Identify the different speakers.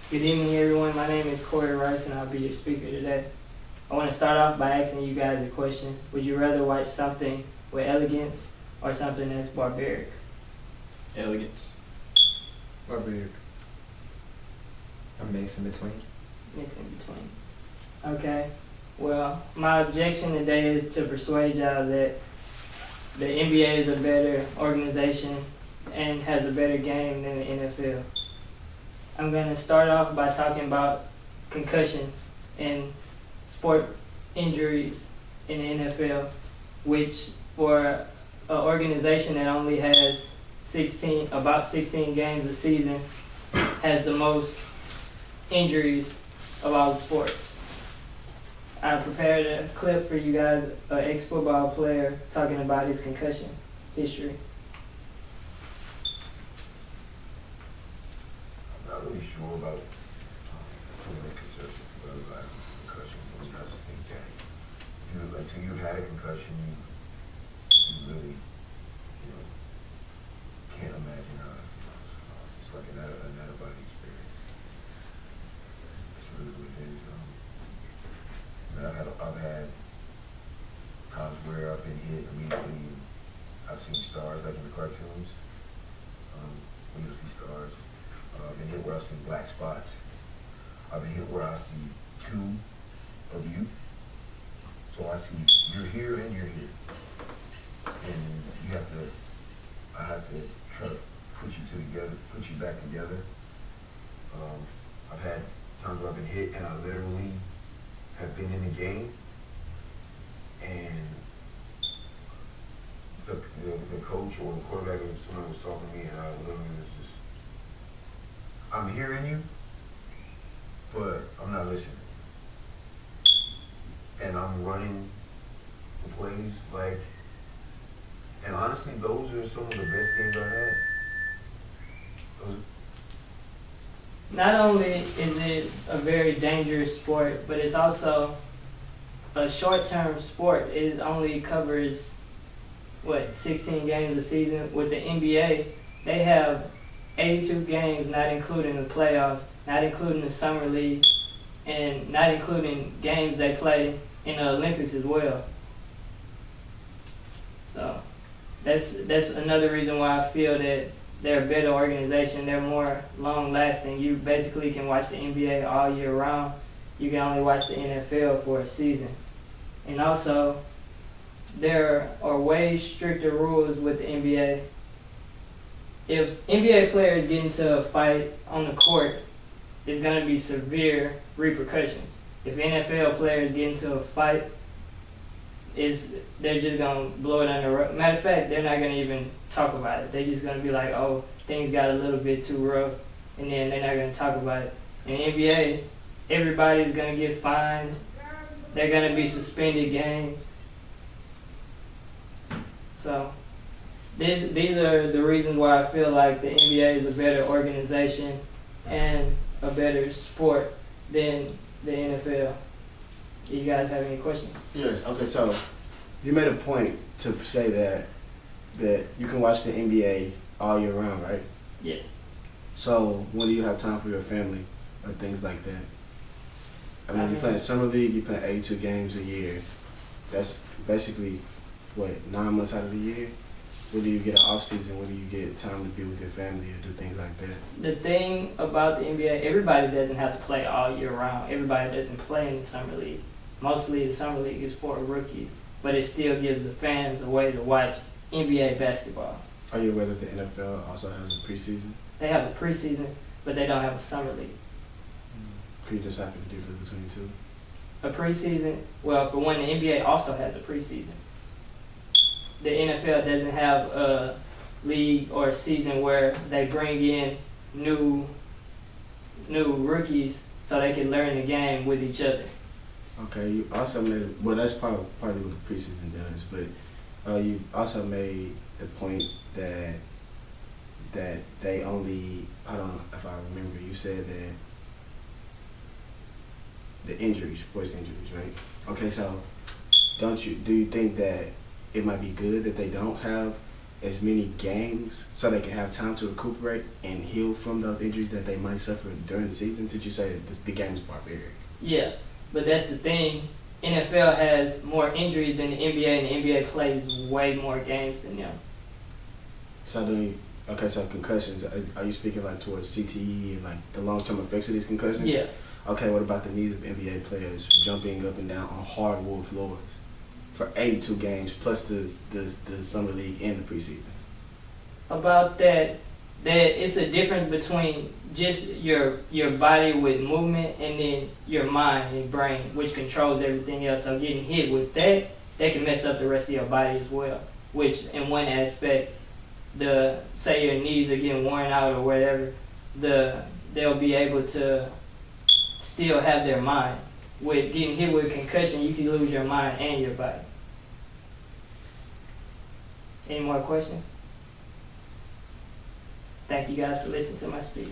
Speaker 1: Good evening, everyone. My name is Corey Rice, and I'll be your speaker today. I want to start off by asking you guys a question. Would you rather watch something with elegance or something that's barbaric?
Speaker 2: Elegance.
Speaker 3: Barbaric. A mix in between.
Speaker 1: Mix in between. Okay. Well, my objection today is to persuade y'all that the NBA is a better organization and has a better game than the NFL. I'm going to start off by talking about concussions and sport injuries in the NFL, which for an organization that only has about 16 games a season, has the most injuries of all the sports. I prepared a clip for you guys, an ex-football player talking about his concussion history.
Speaker 4: I'm not really sure about some of the conception of concussion, but I just think that if you, until you've had a concussion, you really, can't imagine how it feels. It's like an out-of-body experience. It's really what it is. I've had times where I've been hit immediately. I've seen stars like in the cartoons. When you see stars. I've been hit where I've seen black spots. I've been hit where I see two of you. So I see you're here and you're here. And I have to try to put you back together. I've had times where I've been hit and I literally have been in the game and the coach or the quarterback or someone was talking to me and I literally was just, I'm hearing you, but I'm not listening. And I'm running the plays and honestly, those are some of the best games I've had.
Speaker 1: Not only is it a very dangerous sport, but it's also a short-term sport. It only covers, 16 games a season. With the NBA, they have 82 games, not including the playoffs, not including the summer league, and not including games they play in the Olympics as well. So that's another reason why I feel that they're a better organization. They're more long-lasting. You basically can watch the NBA all year round. You can only watch the NFL for a season. And also, there are way stricter rules with the NBA. If NBA players get into a fight on the court, it's going to be severe repercussions. If NFL players get into a fight, they're just going to blow it under the rug. Matter of fact, they're not going to even talk about it. They're just going to be like, oh, things got a little bit too rough, and then they're not going to talk about it. In NBA, everybody's going to get fined. They're going to be suspended games. So these are the reasons why I feel like the NBA is a better organization and a better sport than the NFL. Do you guys have any questions?
Speaker 5: Yes. Okay. So you made a point to say that you can watch the NBA all year round, right?
Speaker 1: Yeah.
Speaker 5: So when do you have time for your family or things like that? I mean, you play in summer league, you play 82 games a year. That's basically 9 months out of the year. When do you get an off season? When do you get time to be with your family or do things like that?
Speaker 1: The thing about the NBA, everybody doesn't have to play all year round. Everybody doesn't play in the summer league. Mostly the summer league is for rookies, but it still gives the fans a way to watch NBA basketball.
Speaker 5: Are you aware that the NFL also has a preseason?
Speaker 1: They have a preseason, but they don't have a summer league.
Speaker 5: Could you decipher the difference between the two?
Speaker 1: A preseason, well, for one, the NBA also has a preseason. The NFL doesn't have a league or a season where they bring in new rookies so they can learn the game with each other.
Speaker 5: Okay, you also made that's partly what the preseason does, but you also made the point that they only, I don't know if I remember, you said that the injuries, sports injuries, right? Okay, so do you think that it might be good that they don't have as many games so they can have time to recuperate and heal from those injuries that they might suffer during the season? Since you say that the game is barbaric.
Speaker 1: Yeah, but that's the thing. NFL has more injuries than the NBA, and the NBA plays way more games than them.
Speaker 5: So so concussions, are you speaking like towards CTE and like the long-term effects of these concussions?
Speaker 1: Yeah.
Speaker 5: Okay, what about the knees of NBA players jumping up and down on hardwood floors for 82 games plus the summer league and the preseason?
Speaker 1: About that it's a difference between just your body with movement and then your mind and brain, which controls everything else. So getting hit with that can mess up the rest of your body as well. Which in one aspect, say your knees are getting worn out or whatever, they'll be able to still have their mind. With getting hit with a concussion, you can lose your mind and your body. Any more questions? Thank you guys for listening to my speech.